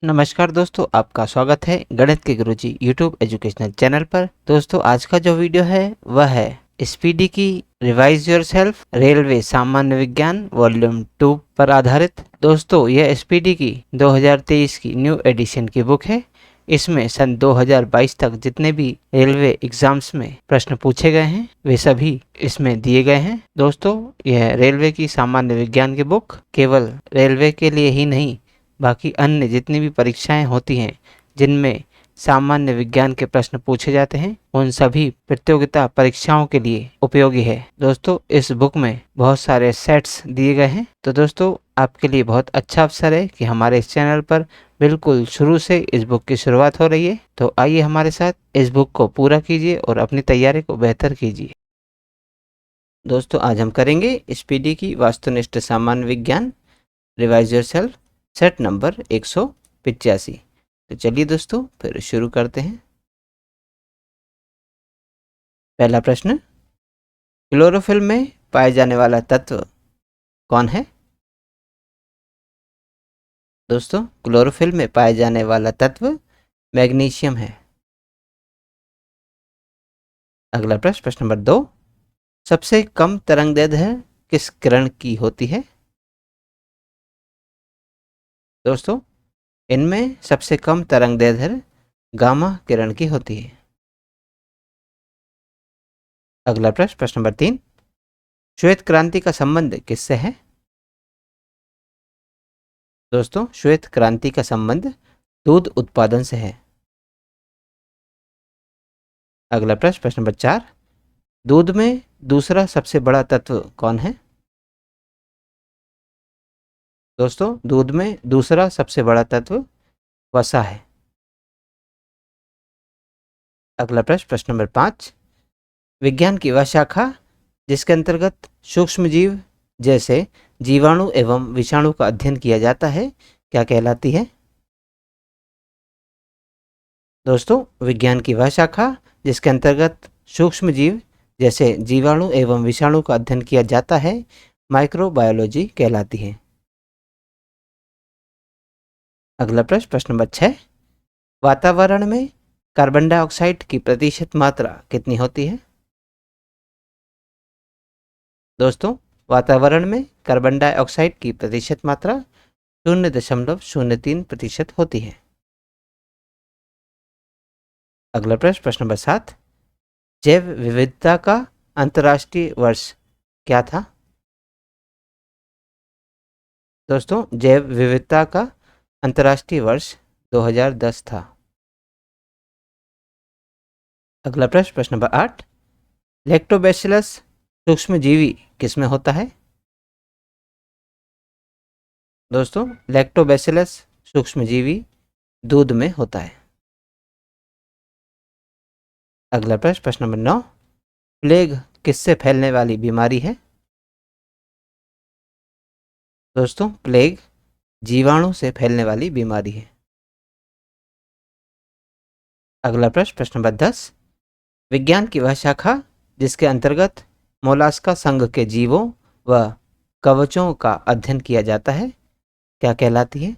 नमस्कार दोस्तों, आपका स्वागत है गणित के गुरुजी यूट्यूब एजुकेशनल चैनल पर। दोस्तों, आज का जो वीडियो है वह है स्पीडी की रिवाइज योरसेल्फ रेलवे सामान्य विज्ञान वॉल्यूम 2 पर आधारित। दोस्तों, यह स्पीडी की 2023 की न्यू एडिशन की बुक है। इसमें सन 2022 तक जितने भी रेलवे एग्जाम्स में प्रश्न पूछे गए हैं वे सभी इसमें दिए गए हैं। दोस्तों, यह रेलवे की सामान्य विज्ञान की बुक केवल रेलवे के लिए ही नहीं, बाकी अन्य जितनी भी परीक्षाएं होती हैं जिनमें सामान्य विज्ञान के प्रश्न पूछे जाते हैं उन सभी प्रतियोगिता परीक्षाओं के लिए उपयोगी है। दोस्तों, इस बुक में बहुत सारे सेट्स दिए गए हैं, तो दोस्तों आपके लिए बहुत अच्छा अवसर है कि हमारे इस चैनल पर बिल्कुल शुरू से इस बुक की शुरुआत हो रही है। तो आइए हमारे साथ इस बुक को पूरा कीजिए और अपनी तैयारी को बेहतर कीजिए। दोस्तों, आज हम करेंगे स्पीडी की वास्तुनिष्ठ सामान्य विज्ञान रिवाइज योरसेल्फ सेट नंबर 185। तो चलिए दोस्तों फिर शुरू करते हैं। पहला प्रश्न, क्लोरोफिल में पाए जाने वाला तत्व कौन है? दोस्तों, क्लोरोफिल में पाए जाने वाला तत्व मैग्नीशियम है। अगला प्रश्न, प्रश्न नंबर 2, सबसे कम तरंगदैर्ध्य किस किरण की होती है? दोस्तों, इनमें सबसे कम तरंगदैर्ध्य गामा किरण की होती है। अगला प्रश्न, प्रश्न नंबर 3, श्वेत क्रांति का संबंध किससे है? दोस्तों, श्वेत क्रांति का संबंध दूध उत्पादन से है। अगला प्रश्न, प्रश्न नंबर 4, दूध में दूसरा सबसे बड़ा तत्व कौन है? दोस्तों, दूध में दूसरा सबसे बड़ा तत्व वसा है। अगला प्रश्न, प्रश्न नंबर 5, विज्ञान की वह शाखा जिसके अंतर्गत सूक्ष्म जीव जैसे जीवाणु एवं विषाणु का अध्ययन किया जाता है क्या कहलाती है? दोस्तों, विज्ञान की वह शाखा जिसके अंतर्गत सूक्ष्म जीव जैसे जीवाणु एवं विषाणु का अध्ययन किया जाता है माइक्रोबायोलॉजी कहलाती है। अगला प्रश्न, प्रश्न नंबर 6, वातावरण में कार्बन डाइऑक्साइड की प्रतिशत मात्रा कितनी होती है? दोस्तों, वातावरण में कार्बन डाइऑक्साइड की प्रतिशत मात्रा 0.03% होती है। अगला प्रश्न, प्रश्न नंबर 7, जैव विविधता का अंतर्राष्ट्रीय वर्ष क्या था? दोस्तों, जैव विविधता का अंतर्राष्ट्रीय वर्ष 2010 था। अगला प्रश्न, प्रश्न नंबर 8, लैक्टोबैसिलस सूक्ष्मजीवी किसमें होता है? दोस्तों, लैक्टोबैसिलस सूक्ष्मजीवी दूध में होता है। अगला प्रश्न, प्रश्न नंबर 9, प्लेग किससे फैलने वाली बीमारी है? दोस्तों, प्लेग जीवाणु से फैलने वाली बीमारी है। अगला प्रश्न, प्रश्न नंबर 10, विज्ञान की वह शाखा जिसके अंतर्गत मोलास्का संघ के जीवों व कवचों का अध्ययन किया जाता है क्या कहलाती है?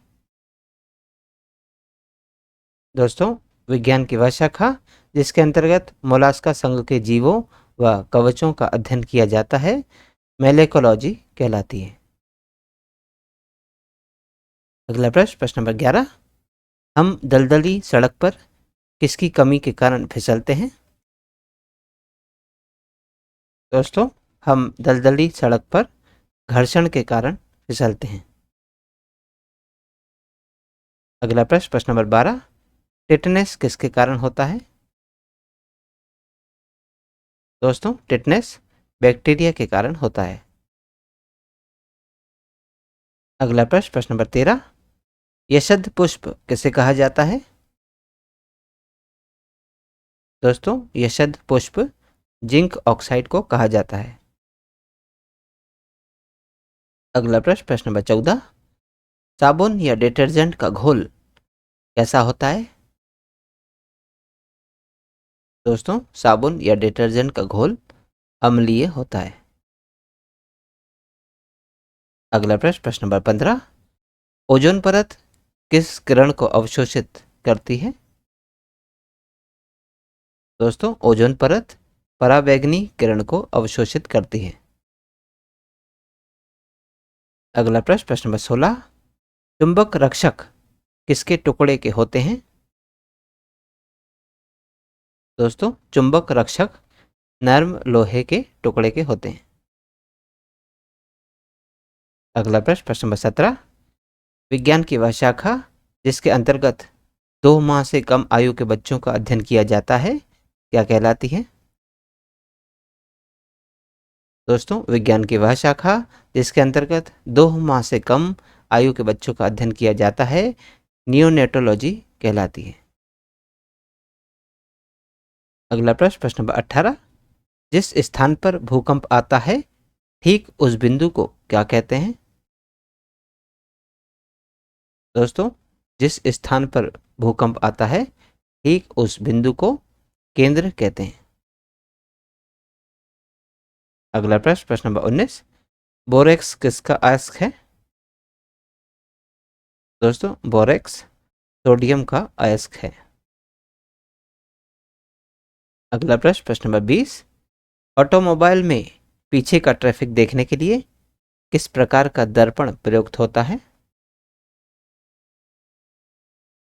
दोस्तों, विज्ञान की वह शाखा जिसके अंतर्गत मोलास्का संघ के जीवों व कवचों का अध्ययन किया जाता है मेलेकोलॉजी कहलाती है। अगला प्रश्न, प्रश्न नंबर 11, हम दलदली सड़क पर किसकी कमी के कारण फिसलते हैं? दोस्तों, हम दलदली सड़क पर घर्षण के कारण फिसलते हैं। अगला प्रश्न, प्रश्न नंबर 12, टिटनेस किसके कारण होता है? दोस्तों, टिटनेस बैक्टीरिया के कारण होता है। अगला प्रश्न, प्रश्न नंबर 13, यशद पुष्प किसे कहा जाता है? दोस्तों, यशद पुष्प जिंक ऑक्साइड को कहा जाता है। अगला प्रश्न, प्रश्न नंबर 14, साबुन या डिटर्जेंट का घोल कैसा होता है? दोस्तों, साबुन या डिटर्जेंट का घोल अम्लीय होता है। अगला प्रश्न, प्रश्न नंबर 15, ओजोन परत किस किरण को अवशोषित करती है? दोस्तों, ओजोन परत पराबैंगनी किरण को अवशोषित करती है। अगला प्रश्न, प्रश्न नंबर 16, चुंबक रक्षक किसके टुकड़े के होते हैं? दोस्तों, चुंबक रक्षक नर्म लोहे के टुकड़े के होते हैं। अगला प्रश्न, प्रश्न नंबर 17, विज्ञान की वह शाखा जिसके अंतर्गत 2 माह से कम आयु के बच्चों का अध्ययन किया जाता है, क्या कहलाती है? दोस्तों, विज्ञान की वह शाखा जिसके अंतर्गत 2 माह से कम आयु के बच्चों का अध्ययन किया जाता है, नियोनेटोलॉजी कहलाती है। अगला प्रश्न, प्रश्न नंबर 18, जिस स्थान पर भूकंप आता है ठीक उस बिंदु को क्या कहते हैं? दोस्तों, जिस स्थान पर भूकंप आता है ठीक उस बिंदु को केंद्र कहते हैं। अगला प्रश्न, प्रश्न नंबर 19, बोरेक्स किसका अयस्क है? दोस्तों, बोरेक्स सोडियम का अयस्क है। अगला प्रश्न, प्रश्न नंबर 20, ऑटोमोबाइल में पीछे का ट्रैफिक देखने के लिए किस प्रकार का दर्पण प्रयुक्त होता है?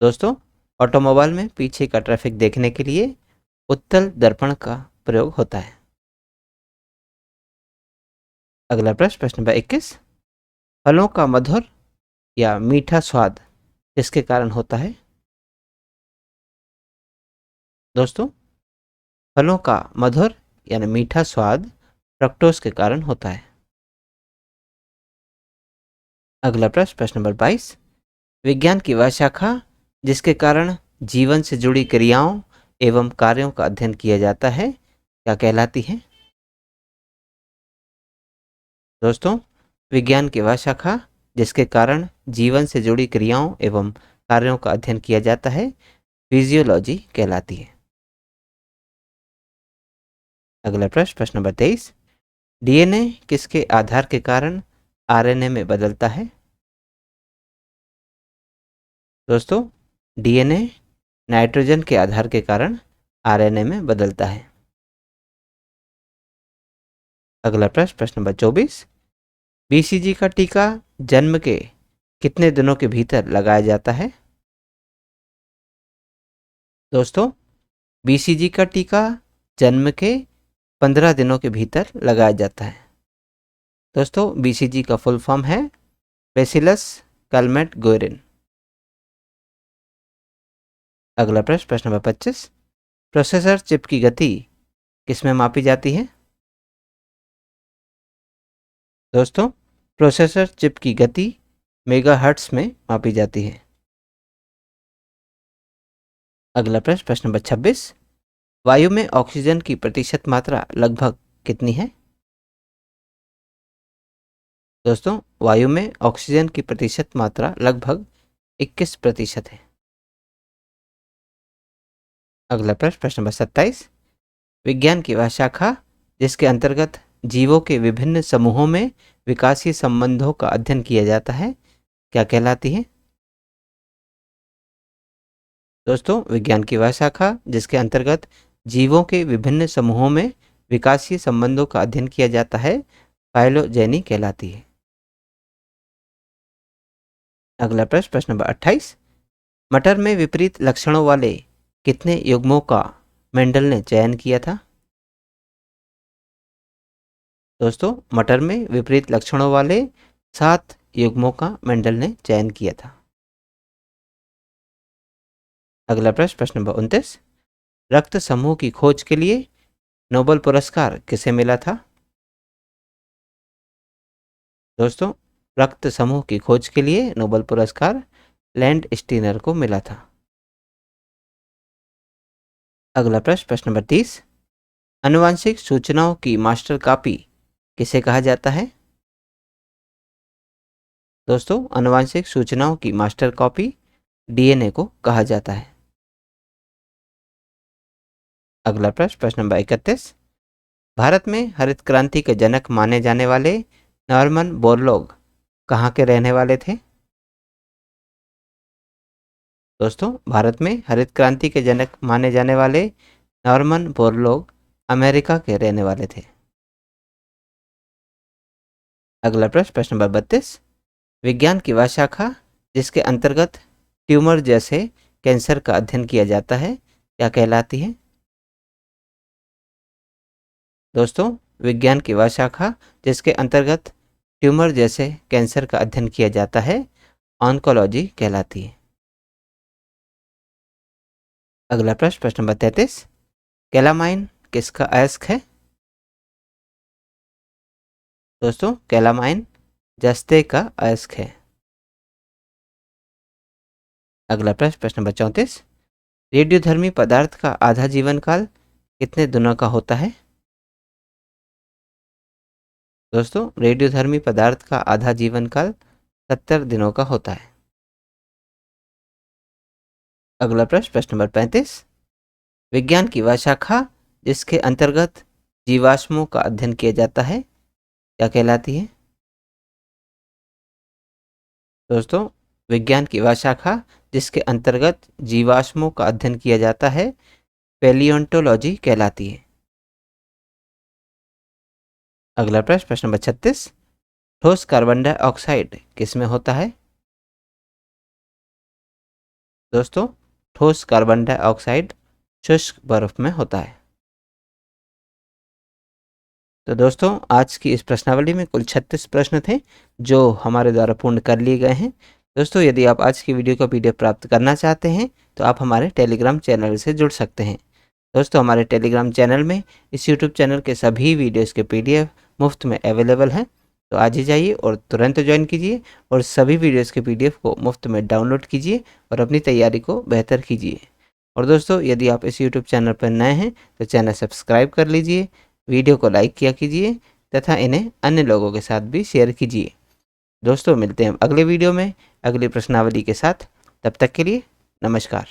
दोस्तों, ऑटोमोबाइल में पीछे का ट्रैफिक देखने के लिए उत्तल दर्पण का प्रयोग होता है। अगला प्रश्न, प्रश्न नंबर 21, फलों का मधुर या मीठा स्वाद किसके कारण होता है? दोस्तों, फलों का मधुर यानी मीठा स्वाद फ्रक्टोज के कारण होता है। अगला प्रश्न, प्रश्न नंबर 22, विज्ञान की वह शाखा जिसके कारण जीवन से जुड़ी क्रियाओं एवं कार्यों का अध्ययन किया जाता है, क्या कहलाती है? दोस्तों, विज्ञान की वह शाखा जिसके कारण जीवन से जुड़ी क्रियाओं एवं कार्यों का अध्ययन किया जाता है, फिजियोलॉजी कहलाती है। अगला प्रश्न, प्रश्न नंबर 23, डीएनए किसके आधार के कारण आरएनए में बदलता है? दोस्तों, डीएनए नाइट्रोजन के आधार के कारण आरएनए में बदलता है। अगला प्रश्न, प्रश्न नंबर 24, बीसीजी का टीका जन्म के कितने दिनों के भीतर लगाया जाता है? दोस्तों, बीसीजी का टीका जन्म के 15 दिनों के भीतर लगाया जाता है। दोस्तों, बीसीजी का फुल फॉर्म है बेसिलस कलमेट गोयरिन। अगला प्रश्न, प्रश्न नंबर 25, प्रोसेसर चिप की गति किसमें मापी जाती है? दोस्तों, प्रोसेसर चिप की गति मेगाहर्ट्ज में मापी जाती है। अगला प्रश्न, प्रश्न नंबर 26, वायु में ऑक्सीजन की प्रतिशत मात्रा लगभग कितनी है? दोस्तों, वायु में ऑक्सीजन की प्रतिशत मात्रा लगभग 21% है। अगला प्रश्न, प्रश्न नंबर 27, विज्ञान की वह शाखा जिसके अंतर्गत जीवों के विभिन्न समूहों में विकासीय संबंधों का अध्ययन किया जाता है, क्या कहलाती है? दोस्तों, विज्ञान की वह शाखा जिसके अंतर्गत जीवों के विभिन्न समूहों में विकासीय संबंधों का अध्ययन किया जाता है, फाइलोजेनी कहलाती है। अगला प्रश्न, प्रश्न नंबर 28, मटर में विपरीत लक्षणों वाले कितने युग्मों का मेंडल ने चयन किया था? दोस्तों, मटर में विपरीत लक्षणों वाले 7 युग्मों का मेंडल ने चयन किया था। अगला प्रश्न, प्रश्न नंबर 29, रक्त समूह की खोज के लिए नोबेल पुरस्कार किसे मिला था? दोस्तों, रक्त समूह की खोज के लिए नोबेल पुरस्कार लैंड स्टीनर को मिला था। अगला प्रश्न, प्रश्न नंबर 30, आनुवांशिक सूचनाओं की मास्टर कॉपी किसे कहा जाता है? दोस्तों, आनुवांशिक सूचनाओं की मास्टर कॉपी डीएनए को कहा जाता है। अगला प्रश्न, प्रश्न नंबर 31, भारत में हरित क्रांति के जनक माने जाने वाले नॉर्मन बोरलॉग कहाँ के रहने वाले थे? दोस्तों, भारत में हरित क्रांति के जनक माने जाने वाले नॉर्मन बोरलॉग अमेरिका के रहने वाले थे। अगला प्रश्न, प्रश्न नंबर 32, विज्ञान की वह शाखा जिसके अंतर्गत ट्यूमर जैसे कैंसर का अध्ययन किया जाता है क्या कहलाती है? दोस्तों, विज्ञान की वह शाखा जिसके अंतर्गत ट्यूमर जैसे कैंसर का अध्ययन किया जाता है ऑन्कोलॉजी कहलाती है। अगला प्रश्न, प्रश्न नंबर 33, कैलामाइन किसका अयस्क है? दोस्तों, कैलामाइन जस्ते का अयस्क है। अगला प्रश्न, प्रश्न नंबर 34, रेडियोधर्मी पदार्थ का आधा जीवन काल कितने दिनों का होता है? दोस्तों, रेडियोधर्मी पदार्थ का आधा जीवन काल 70 दिनों का होता है। अगला प्रश्न, प्रश्न नंबर 35, विज्ञान की वह शाखा जिसके अंतर्गत जीवाश्मों का अध्ययन किया जाता है क्या कहलाती है? दोस्तों, विज्ञान की वह शाखा जिसके अंतर्गत जीवाश्मों का अध्ययन किया जाता है पैलियोंटोलॉजी कहलाती है। अगला प्रश्न, प्रश्न नंबर 36, ठोस कार्बन डाइऑक्साइड किस में होता है? दोस्तों, ठोस कार्बन डाइऑक्साइड शुष्क बर्फ में होता है। तो दोस्तों, आज की इस प्रश्नावली में कुल 36 प्रश्न थे जो हमारे द्वारा पूर्ण कर लिए गए हैं। दोस्तों, यदि आप आज की वीडियो का PDF प्राप्त करना चाहते हैं तो आप हमारे टेलीग्राम चैनल से जुड़ सकते हैं। दोस्तों, हमारे टेलीग्राम चैनल में इस यूट्यूब चैनल के सभी वीडियोस के PDF मुफ्त में अवेलेबल हैं। तो आज ही जाइए और तुरंत ज्वाइन कीजिए और सभी वीडियोस के PDF को मुफ्त में डाउनलोड कीजिए और अपनी तैयारी को बेहतर कीजिए। और दोस्तों, यदि आप इस यूट्यूब चैनल पर नए हैं तो चैनल सब्सक्राइब कर लीजिए, वीडियो को लाइक किया कीजिए तथा इन्हें अन्य लोगों के साथ भी शेयर कीजिए। दोस्तों, मिलते हैं अगले वीडियो में अगली प्रश्नावली के साथ। तब तक के लिए नमस्कार।